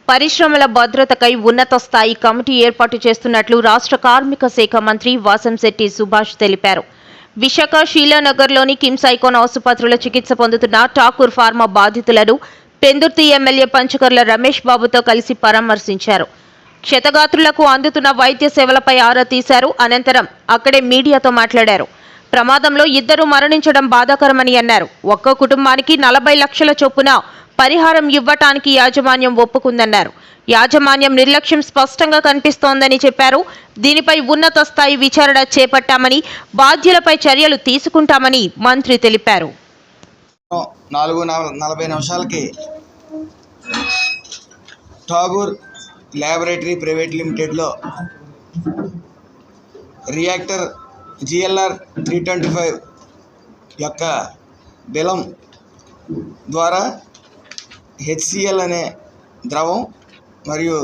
పరిశ్రమల భద్రతకై ఉన్నత స్థాయి కమిటీ ఏర్పాటు చేస్తున్నట్లు రాష్ట్ర కార్మిక శాఖ మంత్రి వాసంశెట్టి సుభాష్ తెలిపారు. విశాఖ శీలానగర్లోని కిమ్స్ ఐకాన్ ఆసుపత్రిలో చికిత్స పొందుతున్న ఠాకూర్ ఫార్మా బాధితులను పెందుర్తి ఎమ్మెల్యే పంచకర్ల రమేష్ బాబుతో కలిసి పరామర్శించారు. క్షతగాత్రులకు అందుతున్న వైద్య సేవలపై ఆరా తీశారు. అనంతరం అక్కడే మీడియాతో మాట్లాడారు. ప్రమాదంలో 2 మరణించడం బాధాకరమని అన్నారు. ఒక్కో కుటుంబానికి 40 లక్షల చొప్పున పరిహారం ఇవ్వటానికి యాజమాన్యం ఒప్పుకుందన్నారు. యాజమాన్యం నిర్లక్ష్యం స్పష్టంగా కనిపిస్తోందని చెప్పారు. దీనిపై ఉన్నత స్థాయి విచారణ చేపట్టామని, బాధ్యులపై చర్యలు తీసుకుంటామని మంత్రి తెలిపారు. 4:40 ఠాగూర్ ల్యాబొరేటరీ ప్రైవేట్ లిమిటెడ్లో రియాక్టర్ GLR 325 యొక్క బిలం ద్వారా HCl అనే ద్రవం మరియు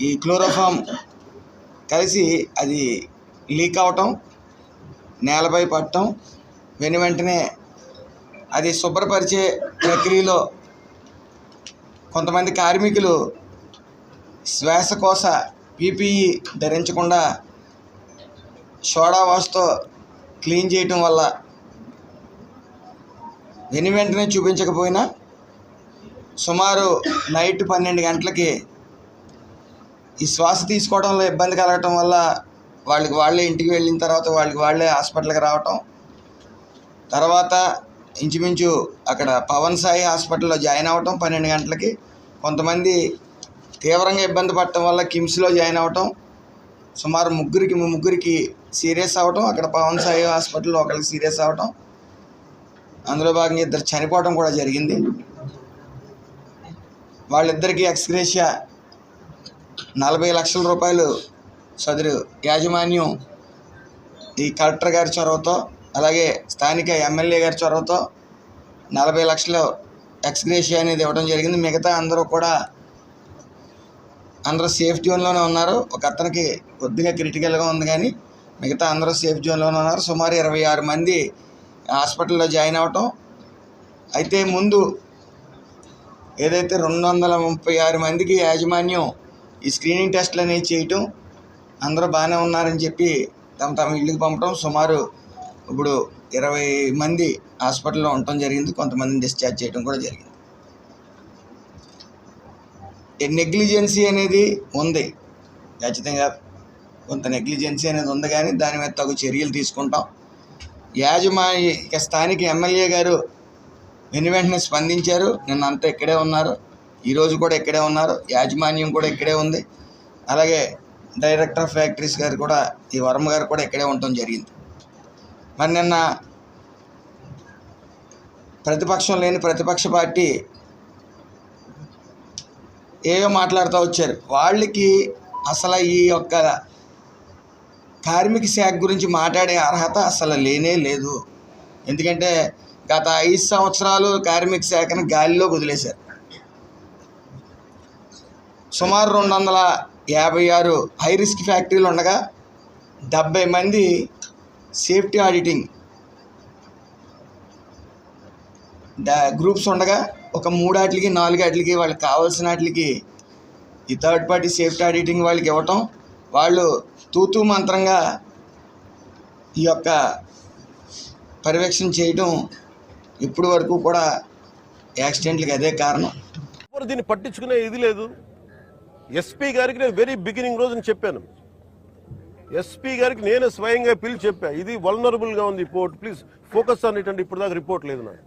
ఈ క్లోరోఫామ్ కలిసి అది లీక్ అవటం, నేలపై పడటం, వెంటనే అది శుభ్రపరిచే ప్రక్రియలో కొంతమంది కార్మికులు శ్వాసకోశ PPE ధరించకుండా సోడా వాష్తో క్లీన్ చేయటం వల్ల వెంటనే చూపించకపోయినా సుమారు నైట్ 12 గంటలకి ఈ శ్వాస తీసుకోవడంలో ఇబ్బంది కలగటం వల్ల వాళ్ళే ఇంటికి వెళ్ళిన తర్వాత వాళ్ళే హాస్పిటల్కి రావటం, తర్వాత ఇంచుమించు అక్కడ పవన్ సాయి హాస్పిటల్లో జాయిన్ అవ్వటం 12 గంటలకి, కొంతమంది తీవ్రంగా ఇబ్బంది పడటం వల్ల కిమ్స్లో జాయిన్ అవ్వటం, సుమారు ముగ్గురికి సీరియస్ అవ్వటం, అక్కడ పవన్ సాయి హాస్పిటల్లో ఒకరికి సీరియస్ అవ్వటం, అందులో భాగంగా 2 చనిపోవడం కూడా జరిగింది. వాళ్ళిద్దరికీ ఎక్స్గ్రేషియా 40 లక్షల రూపాయలు సదరు యాజమాన్యం ఈ కలెక్టర్ గారి చొరవతో, అలాగే స్థానిక ఎమ్మెల్యే గారి చొరవతో 40 లక్షలు ఎక్స్గ్రేషియా అనేది ఇవ్వడం జరిగింది. మిగతా అందరూ సేఫ్ జోన్లోనే ఉన్నారు. ఒక అతనికి కొద్దిగా క్రిటికల్గా ఉంది, కానీ మిగతా అందరూ సేఫ్ జోన్లోనే ఉన్నారు. సుమారు 26 మంది హాస్పిటల్లో జాయిన్ అవ్వటం. అయితే ముందు ఏదైతే 236 మందికి యాజమాన్యం ఈ స్క్రీనింగ్ టెస్టులు అనేవి చేయటం, అందరూ బాగానే ఉన్నారని చెప్పి తమ ఇళ్ళకి పంపడం, సుమారు ఇప్పుడు 20 మంది హాస్పిటల్లో ఉండటం జరిగింది. కొంతమందిని డిశ్చార్జ్ చేయడం కూడా జరిగింది. నెగ్లిజెన్సీ అనేది ఉంది, ఖచ్చితంగా కొంత నెగ్లిజెన్సీ అనేది ఉంది, కానీ దాని మీద తగు చర్యలు తీసుకుంటాం. స్థానిక ఎమ్మెల్యే గారు వెంటనే స్పందించారు. నిన్నంతా ఇక్కడే ఉన్నారు, ఈరోజు కూడా ఇక్కడే ఉన్నారు, యాజమాన్యం కూడా ఇక్కడే ఉంది. అలాగే డైరెక్టర్ ఆఫ్ ఫ్యాక్టరీస్ గారు కూడా, ఈ వర్మ గారు కూడా ఇక్కడే ఉండటం జరిగింది. మరి నిన్న ప్రతిపక్షం లేని ప్రతిపక్ష పార్టీ ఏవో మాట్లాడుతూ వచ్చారు. వాళ్ళకి అసలు ఈ యొక్క కార్మిక శాఖ గురించి మాట్లాడే అర్హత అసలు లేనే లేదు. ఎందుకంటే గత 5 సంవత్సరాలు కార్మిక శాఖను గాలిలో వదిలేశారు. సుమారు 256 హై రిస్క్ ఫ్యాక్టరీలు ఉండగా 70 మంది సేఫ్టీ ఆడిటింగ్ గ్రూప్స్ ఉండగా ఒక 3 వాటికి 4 వాటికి వాళ్ళకి కావాల్సిన వాటికి ఈ థర్డ్ పార్టీ సేఫ్టీ ఆడిటింగ్ వాళ్ళకి ఇవ్వటం, వాళ్ళు తూతూ మంత్రంగా ఈ యొక్క పర్యవేక్షణ చేయడం, ఇప్పటి వరకు కూడా యాక్సిడెంట్లకి అదే కారణం. దీన్ని పట్టించుకునే ఇది లేదు. ఎస్పీ గారికి నేను వెరీ బిగినింగ్ రోజున చెప్పాను. ఎస్పీ గారికి నేను స్వయంగా పిలిచి చెప్పా, ఇది వల్నరబుల్గా ఉంది port, please focus on it అంటే ఇప్పుడు దాకా రిపోర్ట్ లేదు నాకు.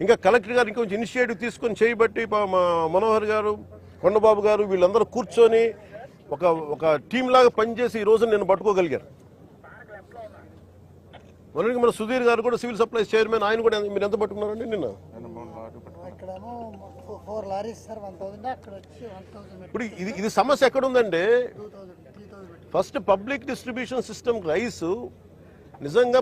ఇంకా కలెక్టర్ గారు ఇంకొంచెం ఇనిషియేటివ్ తీసుకొని చేయబట్టి మా మనోహర్ గారు, కొండబాబు గారు వీళ్ళందరూ కూర్చొని ఒక టీం లాగా పనిచేసి ఈ రోజు నేను పట్టుకోగలిగారు. మన సుధీర్ గారు కూడా సివిల్ సప్లైస్ చైర్మన్, ఆయన కూడా మీరు ఎంత పట్టుకున్నారండి నిన్న? ఇప్పుడు ఇది సమస్య ఎక్కడుందంటే, first public distribution system rice నిజంగా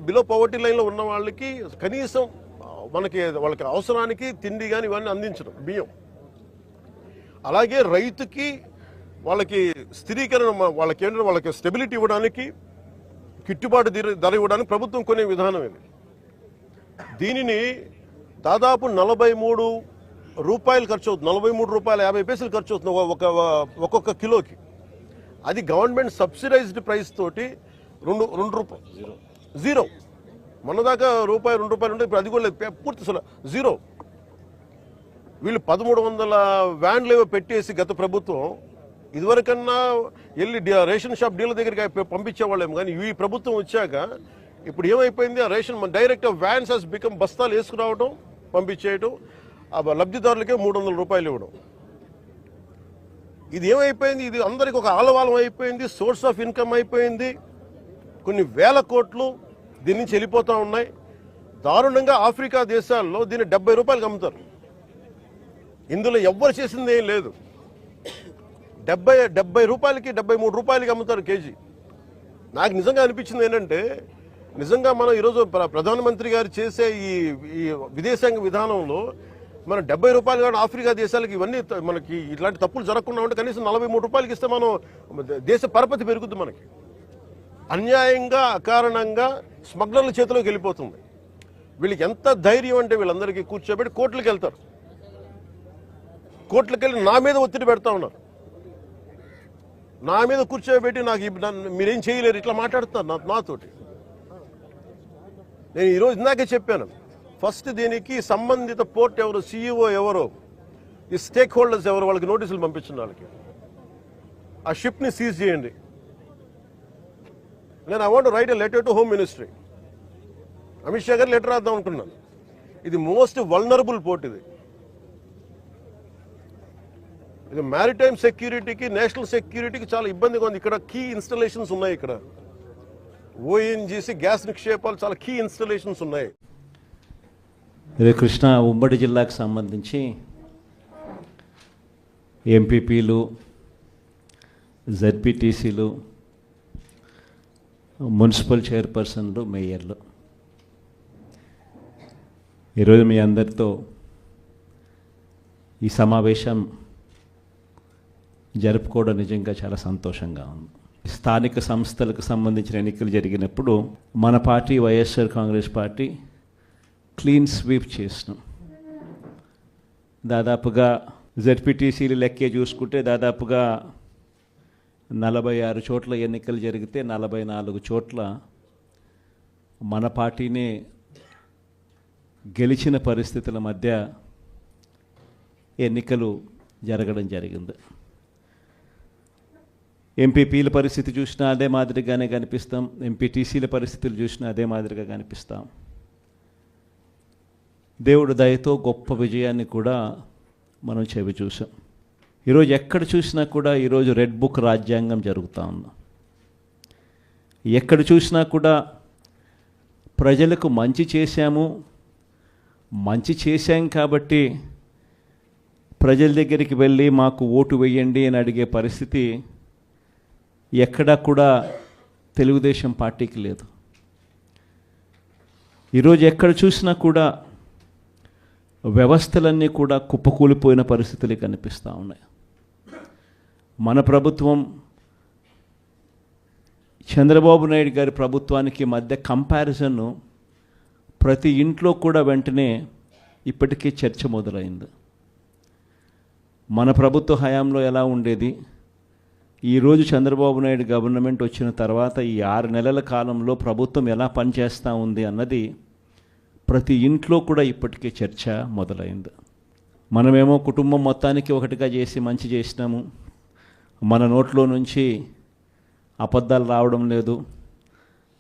బిలో పవర్టీ లైన్లో ఉన్న వాళ్ళకి కనీసం వాళ్ళకి అవసరానికి తిండి కానీ ఇవన్నీ అందించడం, బియ్యం అలాగే రైతుకి వాళ్ళకి స్థిరీకరణ, వాళ్ళకి ఏంటంటే వాళ్ళకి స్టెబిలిటీ ఇవ్వడానికి, గిట్టుబాటు ధర ఇవ్వడానికి ప్రభుత్వం కొనే విధానం ఇది. దీనిని దాదాపు 43 రూపాయలు ఖర్చు అవుతుంది, 43 రూపాయల 50 పైసలు ఖర్చు అవుతుంది ఒక్కొక్క కిలోకి. అది గవర్నమెంట్ సబ్సిడైజ్డ్ ప్రైస్ తోటి 2 రూపాయలు జీరో. మొన్నదాకా రూపాయి 2 రూపాయలు ఉంటే ఇప్పుడు అది కూడా లేదు, పూర్తి అసలు జీరో. వీళ్ళు 1300 వ్యాన్లు ఏవో పెట్టేసి గత ప్రభుత్వం, ఇదివరకన్నా వెళ్ళి రేషన్ షాప్ డీలర్ దగ్గరికి పంపించేవాళ్ళేమో, కానీ ఈ ప్రభుత్వం వచ్చాక ఇప్పుడు ఏమైపోయింది, ఆ ration direct vans has become, బస్తాలు వేసుకురావడం పంపించేయటం, ఆ లబ్ధిదారులకే 300 రూపాయలు ఇవ్వడం. ఇది ఏమైపోయింది, ఇది అందరికి ఒక ఆలవాలం అయిపోయింది, సోర్స్ ఆఫ్ ఇన్కమ్ అయిపోయింది. కొన్ని వేల కోట్లు దీని నుంచి వెళ్ళిపోతూ ఉన్నాయి. దారుణంగా ఆఫ్రికా దేశాల్లో దీన్ని 70 రూపాయలకి అమ్ముతారు. ఇందులో ఎవ్వరు చేసింది ఏం లేదు. 70 రూపాయలకి 73 రూపాయలకి అమ్ముతారు కేజీ. నాకు నిజంగా అనిపించింది ఏంటంటే, నిజంగా మనం ఈరోజు ప్రధానమంత్రి గారు చేసే ఈ విదేశాంగ విధానంలో మనం 70 రూపాయలు కానీ ఆఫ్రికా దేశాలకి ఇవన్నీ మనకి ఇట్లాంటి తప్పులు జరగకుండా ఉంటే కనీసం 43 రూపాయలకి ఇస్తే మనం దేశ పరపతి పెరుగుద్ది. మనకి అన్యాయంగా అకారణంగా స్మగ్లర్ల చేతిలోకి వెళ్ళిపోతుంది. వీళ్ళకి ఎంత ధైర్యం అంటే వీళ్ళందరికీ కూర్చోబెట్టి కోర్టులకు వెళ్తారు. కోర్టులకు వెళ్ళి నా మీద ఒత్తిడి పెడతా ఉన్నారు, నా మీద కూర్చోబెట్టి మీరేం చేయలేరు ఇట్లా మాట్లాడుతున్నారు నాతోటి. నేను ఈరోజు ఇందాకే చెప్పాను, ఫస్ట్ దీనికి సంబంధిత పోర్ట్ ఎవరు, సీఈఓ ఎవరో, ఈ స్టేక్ హోల్డర్స్ ఎవరు, వాళ్ళకి నోటీసులు పంపించిన వాళ్ళకి ఆ షిప్ని సీజ్ చేయండి. నేను I want right a letter to home ministry. Amit Shah గారు లెటర్ రాద్దాం అనుకున్నాను. ఇది మోస్ట్ వల్నరబుల్ పోర్ట్. ఇది మ్యారిటైమ్ సెక్యూరిటీకి, నేషనల్ సెక్యూరిటీకి చాలా ఇబ్బందిగా ఉంది. ఇక్కడ కీ ఇన్స్టాలేషన్స్ ఉన్నాయి, ఇక్కడ ఓఎన్జీసీ గ్యాస్ నిక్షేపాలు చాలా కీ ఇన్స్టాలేషన్స్ ఉన్నాయి. ఇది కృష్ణా ఉమ్మడి జిల్లాకు సంబంధించి ఎంపీపీలు, జెడ్పీటీసీలు, మున్సిపల్ చైర్పర్సన్లు, మేయర్లు, ఈరోజు మీ అందరితో ఈ సమావేశం జరుపుకోవడం నిజంగా చాలా సంతోషంగా ఉంది. స్థానిక సంస్థలకు సంబంధించిన ఎన్నికలు జరిగినప్పుడు మన party YSR Congress party clean sweep చేసినాం. దాదాపుగా జెడ్పీటీసీలు లెక్కే చూసుకుంటే దాదాపుగా 46 చోట్ల ఎన్నికలు జరిగితే 44 చోట్ల మన పార్టీనే గెలిచిన పరిస్థితుల మధ్య ఎన్నికలు జరగడం జరిగింది. ఎంపీపీల పరిస్థితి చూసినా అదే మాదిరిగానే కనిపిస్తాం, ఎంపీటీసీల పరిస్థితులు చూసినా అదే మాదిరిగా కనిపిస్తాం. దేవుడు దయతో గొప్ప విజయాన్ని కూడా మనం చెవి చూసాం. ఈరోజు ఎక్కడ చూసినా కూడా ఈరోజు రెడ్ బుక్ రాజ్యాంగం జరుగుతూ ఉంది. ఎక్కడ చూసినా కూడా ప్రజలకు మంచి చేశాం కాబట్టి ప్రజల దగ్గరికి వెళ్ళి మాకు ఓటు వేయండి అని అడిగే పరిస్థితి ఎక్కడా కూడా తెలుగుదేశం పార్టీకి లేదు. ఈరోజు ఎక్కడ చూసినా కూడా వ్యవస్థలన్నీ కూడా కుప్పకూలిపోయిన పరిస్థితులు కనిపిస్తూ ఉన్నాయి. మన ప్రభుత్వం చంద్రబాబు నాయుడు గారి ప్రభుత్వానికి మధ్య కంపారిజన్ ప్రతి ఇంట్లో కూడా వెంటనే ఇప్పటికే చర్చ మొదలైంది. మన ప్రభుత్వ హయాంలో ఎలా ఉండేది, ఈరోజు చంద్రబాబు నాయుడు గవర్నమెంట్ వచ్చిన తర్వాత ఈ 6 నెలల కాలంలో ప్రభుత్వం ఎలా పనిచేస్తూ ఉంది అన్నది ప్రతి ఇంట్లో కూడా ఇప్పటికే చర్చ మొదలైంది. మనమేమో కుటుంబం మొత్తానికి ఒకటిగా చేసి మంచి చేసినాము, మన నోట్లో నుంచి అబద్ధాలు రావడం లేదు,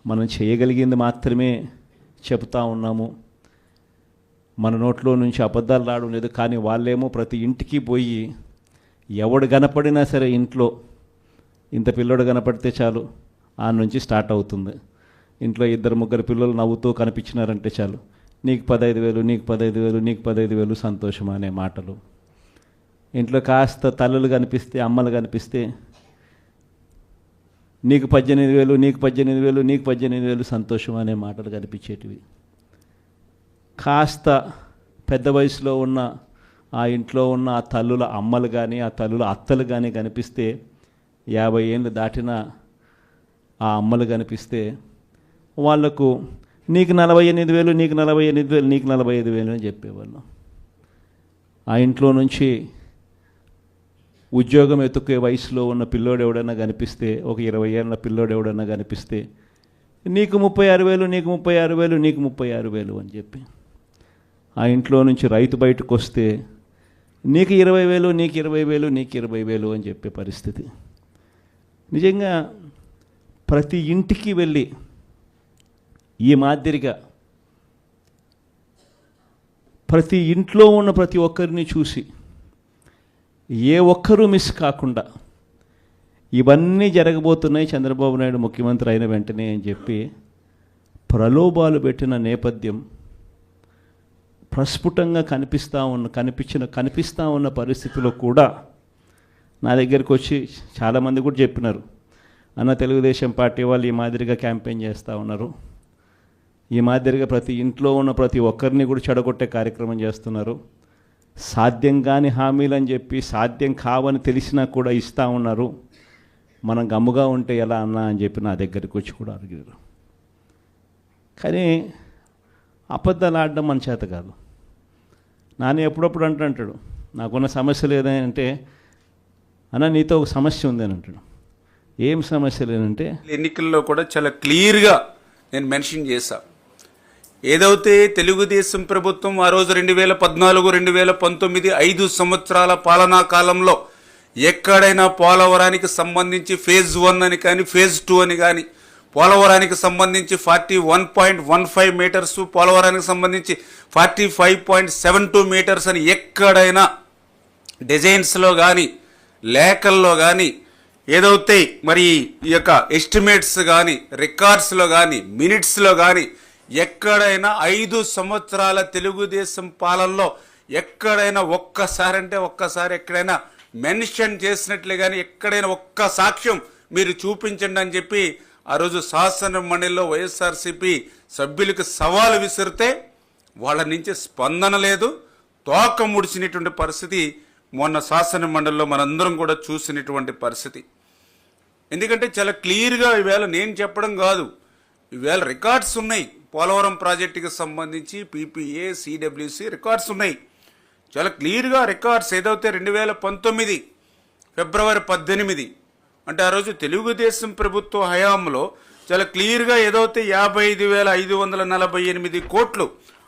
మనం చేయగలిగింది మాత్రమే చెబుతూ ఉన్నాము, మన నోట్లో నుంచి అబద్ధాలు రావడం లేదు. కానీ వాళ్ళేమో ప్రతి ఇంటికి పోయి ఎవడు కనపడినా సరే ఇంట్లో ఇంత పిల్లోడు కనపడితే చాలు ఆ నుంచి స్టార్ట్ అవుతుంది. ఇంట్లో 2-3 పిల్లలు నవ్వుతూ కనిపించినారంటే చాలు, నీకు 15,000, నీకు 15,000, నీకు 15,000 సంతోషం అనే మాటలు. ఇంట్లో కాస్త తల్లులు కనిపిస్తే, అమ్మలు కనిపిస్తే నీకు 18,000, నీకు 18,000, నీకు 18,000 సంతోషం అనే మాటలు కనిపించేటివి. కాస్త పెద్ద వయసులో ఉన్న ఆ ఇంట్లో ఉన్న ఆ తల్లుల అమ్మలు కానీ ఆ తల్లుల అత్తలు కానీ కనిపిస్తే 50 ఏళ్ళు దాటిన ఆ అమ్మలు కనిపిస్తే వాళ్లకు నీకు 48,000, నీకు 48,000, నీకు 45,000 అని చెప్పేవాళ్ళు. ఆ ఇంట్లో నుంచి ఉద్యోగం ఎత్తుకే వయసులో ఉన్న పిల్లోడు ఎవడన్నా కనిపిస్తే, ఒక 20 ఏళ్ళ పిల్లోడు ఎవడన్నా కనిపిస్తే నీకు 36,000, నీకు 36,000, నీకు 36,000 అని చెప్పి. ఆ ఇంట్లో నుంచి రైతు బయటకు వస్తే నీకు 20,000, నీకు 20,000, నీకు 20,000 అని చెప్పే పరిస్థితి. నిజంగా ప్రతి ఇంటికి వెళ్ళి ఈ మాదిరిగా ప్రతి ఇంట్లో ఉన్న ప్రతి ఒక్కరిని చూసి ఏ ఒక్కరూ మిస్ కాకుండా ఇవన్నీ జరగబోతున్నాయి చంద్రబాబు నాయుడు ముఖ్యమంత్రి అయిన వెంటనే అని చెప్పి ప్రలోభాలు పెట్టిన నేపథ్యం ప్రస్ఫుటంగా కనిపిస్తూ ఉన్న పరిస్థితిలో కూడా నా దగ్గరికి వచ్చి చాలామంది కూడా చెప్పినారు, అన్న తెలుగుదేశం పార్టీ వాళ్ళు ఈ మాదిరిగా క్యాంపెయిన్ చేస్తూ ఉన్నారు, ఈ మాదిరిగా ప్రతి ఇంట్లో ఉన్న ప్రతి ఒక్కరిని కూడా చెడగొట్టే కార్యక్రమం చేస్తున్నారు, సాధ్యం కాని హామీలు అని చెప్పి సాధ్యం కావని తెలిసినా కూడా ఇస్తూ ఉన్నారు, మనం గమ్ముగా ఉంటే ఎలా అన్నా అని చెప్పి నా దగ్గరికి వచ్చి కూడా అడిగారు. కానీ అబద్ధాలు ఆడడం మన చేత కాదు. నాని ఎప్పుడప్పుడు అంటాడు, నాకున్న సమస్య లేదంటే అన్న నీతో ఒక సమస్య ఉంది అని అంటాడు. ఏం సమస్య లేదంటే ఎన్నికల్లో కూడా చాలా క్లియర్గా నేను మెన్షన్ చేశా. ఏదైతే తెలుగుదేశం ప్రభుత్వం ఆ రోజు 2014, 2019 5 సంవత్సరాల పాలనా కాలంలో ఎక్కడైనా పోలవరానికి సంబంధించి ఫేజ్ 1 అని కానీ ఫేజ్ 2 అని కానీ, పోలవరానికి సంబంధించి 41.15 మీటర్స్, పోలవరానికి సంబంధించి 45.72 మీటర్స్ అని ఎక్కడైనా డిజైన్స్లో కానీ లేఖల్లో కానీ ఏదైతే మరి ఈ యొక్క ఎస్టిమేట్స్ కానీ రికార్డ్స్లో కానీ మినిట్స్లో కానీ ఎక్కడైనా 5 సంవత్సరాల తెలుగుదేశం పాలనలో ఎక్కడైనా ఒక్కసారి ఎక్కడైనా మెన్షన్ చేసినట్లే కానీ ఎక్కడైనా ఒక్క సాక్ష్యం మీరు చూపించండి అని చెప్పి ఆ రోజు శాసన మండలిలో వైఎస్ఆర్సీపీ సభ్యులకు సవాలు విసిరితే వాళ్ళ నుంచి స్పందన లేదు, తోక ముడిచినటువంటి పరిస్థితి మొన్న శాసన మండలిలో మనందరం కూడా చూసినటువంటి పరిస్థితి. ఎందుకంటే చాలా క్లియర్గా ఈవేళ నేను చెప్పడం కాదు, ఈవేళ రికార్డ్స్ ఉన్నాయి. పోలవరం ప్రాజెక్టుకి సంబంధించి పీపీఏ, సిడబ్ల్యూసి రికార్డ్స్ ఉన్నాయి. చాలా క్లియర్గా రికార్డ్స్ ఏదైతే 2019 ఫిబ్రవరి 18 అంటే ఆ రోజు తెలుగుదేశం ప్రభుత్వ హయాంలో చాలా క్లియర్గా ఏదైతే 55,548 కోట్లు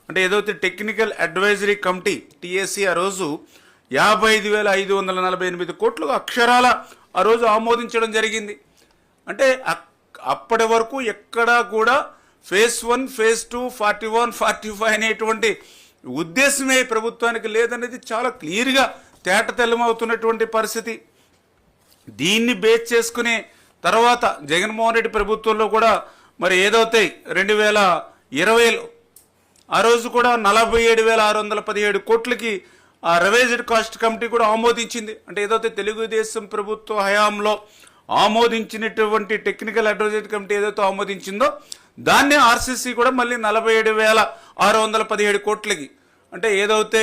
అంటే ఏదైతే టెక్నికల్ అడ్వైజరీ కమిటీ టీఎస్సీ ఆ రోజు 55,548 కోట్లు అక్షరాల ఆ రోజు ఆమోదించడం జరిగింది. అంటే అప్పటి వరకు ఎక్కడా కూడా ఫేజ్ 1, ఫేజ్ 2, 41, 45 అనేటువంటి ఉద్దేశమే ప్రభుత్వానికి లేదనేది చాలా క్లియర్గా తేటతెల్లమవుతున్నటువంటి పరిస్థితి. దీన్ని బేస్ చేసుకునే తర్వాత జగన్మోహన్ రెడ్డి ప్రభుత్వంలో కూడా మరి ఏదైతే 2020లో ఆ రోజు కూడా 47,617 కోట్లకి ఆ రివైజ్డ్ కాస్ట్ కమిటీ కూడా ఆమోదించింది. అంటే ఏదైతే తెలుగుదేశం ప్రభుత్వ హయాంలో ఆమోదించినటువంటి టెక్నికల్ అడ్వైజరీ కమిటీ ఏదైతే ఆమోదించిందో దాన్నే ఆర్సీసీ కూడా మళ్ళీ 47,617 కోట్లకి అంటే ఏదైతే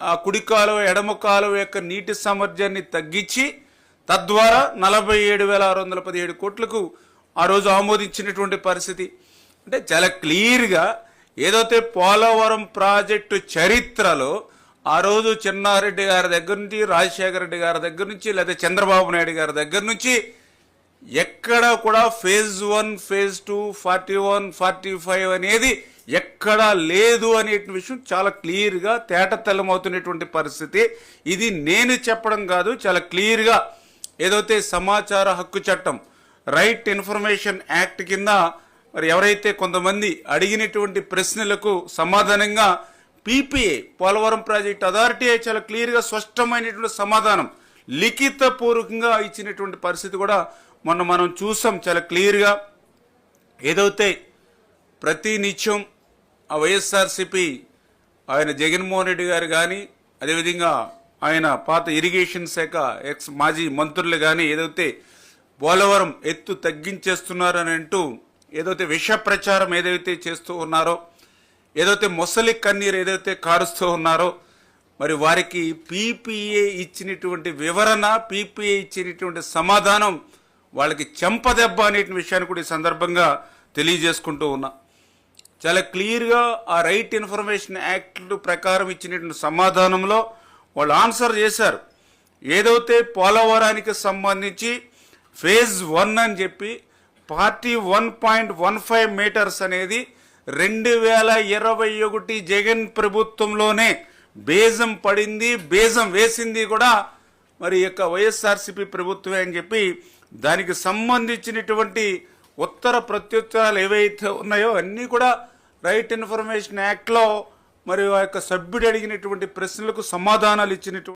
ఆ కుడి కాలువ ఎడమ కాలువ యొక్క నీటి సామర్థ్యాన్ని తగ్గించి తద్వారా 47,617 కోట్లకు ఆ రోజు ఆమోదించినటువంటి పరిస్థితి. అంటే చాలా క్లియర్గా ఏదైతే పోలవరం ప్రాజెక్టు చరిత్రలో ఆ రోజు చెన్నారెడ్డి గారి దగ్గర నుంచి, రాజశేఖర రెడ్డి గారి దగ్గర నుంచి, లేదా చంద్రబాబు నాయుడు గారి దగ్గర నుంచి ఎక్కడ కూడా ఫేజ్ 1, ఫేజ్ 2, 41, 45 అనేది ఎక్కడా లేదు అనే విషయం చాలా క్లియర్గా తేటతెల్లమవుతున్నటువంటి పరిస్థితి. ఇది నేను చెప్పడం కాదు, చాలా క్లియర్గా ఏదైతే సమాచార హక్కు చట్టం రైట్ ఇన్ఫర్మేషన్ యాక్ట్ కింద మరి ఎవరైతే కొంతమంది అడిగినటువంటి ప్రశ్నలకు సమాధానంగా పీపీఏ పోలవరం ప్రాజెక్ట్ అథారిటీ చాలా క్లియర్గా స్పష్టమైనటువంటి సమాధానం లిఖితపూర్వకంగా ఇచ్చినటువంటి పరిస్థితి కూడా మొన్న మనం చూసాం. చాలా క్లియర్గా ఏదైతే ప్రతి నిత్యం ఆ వైఎస్ఆర్సీపీ ఆయన జగన్మోహన్ రెడ్డి గారు కానీ అదేవిధంగా ఆయన పాత ఇరిగేషన్ శాఖ ఎక్స్ మాజీ మంత్రులు కానీ ఏదైతే పోలవరం ఎత్తు తగ్గించేస్తున్నారని అంటూ ఏదైతే విష ప్రచారం ఏదైతే చేస్తూ ఉన్నారో, ఏదైతే మొసలి కన్నీరు ఏదైతే కారుస్తూ ఉన్నారో, మరి వారికి పీపీఏ ఇచ్చినటువంటి వివరణ, పీపీఏ ఇచ్చినటువంటి సమాధానం వాళ్ళకి చెంపదెబ్బ అనే విషయాన్ని కూడా ఈ సందర్భంగా తెలియజేసుకుంటూ ఉన్నా. చాలా క్లియర్గా ఆ రైట్ ఇన్ఫర్మేషన్ యాక్ట్ ప్రకారం ఇచ్చినటువంటి సమాధానంలో వాళ్ళు ఆన్సర్ చేశారు. ఏదైతే పోలవరానికి సంబంధించి ఫేజ్ 1 అని చెప్పి 41.15 మీటర్స్ అనేది 2021 జగన్ ప్రభుత్వంలోనే బేజం పడింది, బేజం వేసింది కూడా మరి యొక్క వైఎస్ఆర్సీపీ ప్రభుత్వమే అని చెప్పి దానికి సంబంధించినటువంటి ఉత్తర ప్రత్యుత్తరాలు ఏవైతే ఉన్నాయో అన్నీ కూడా రైట్ ఇన్ఫర్మేషన్ యాక్ట్లో మరి ఆ యొక్క సభ్యుడు అడిగినటువంటి ప్రశ్నలకు సమాధానాలు ఇచ్చినటువంటి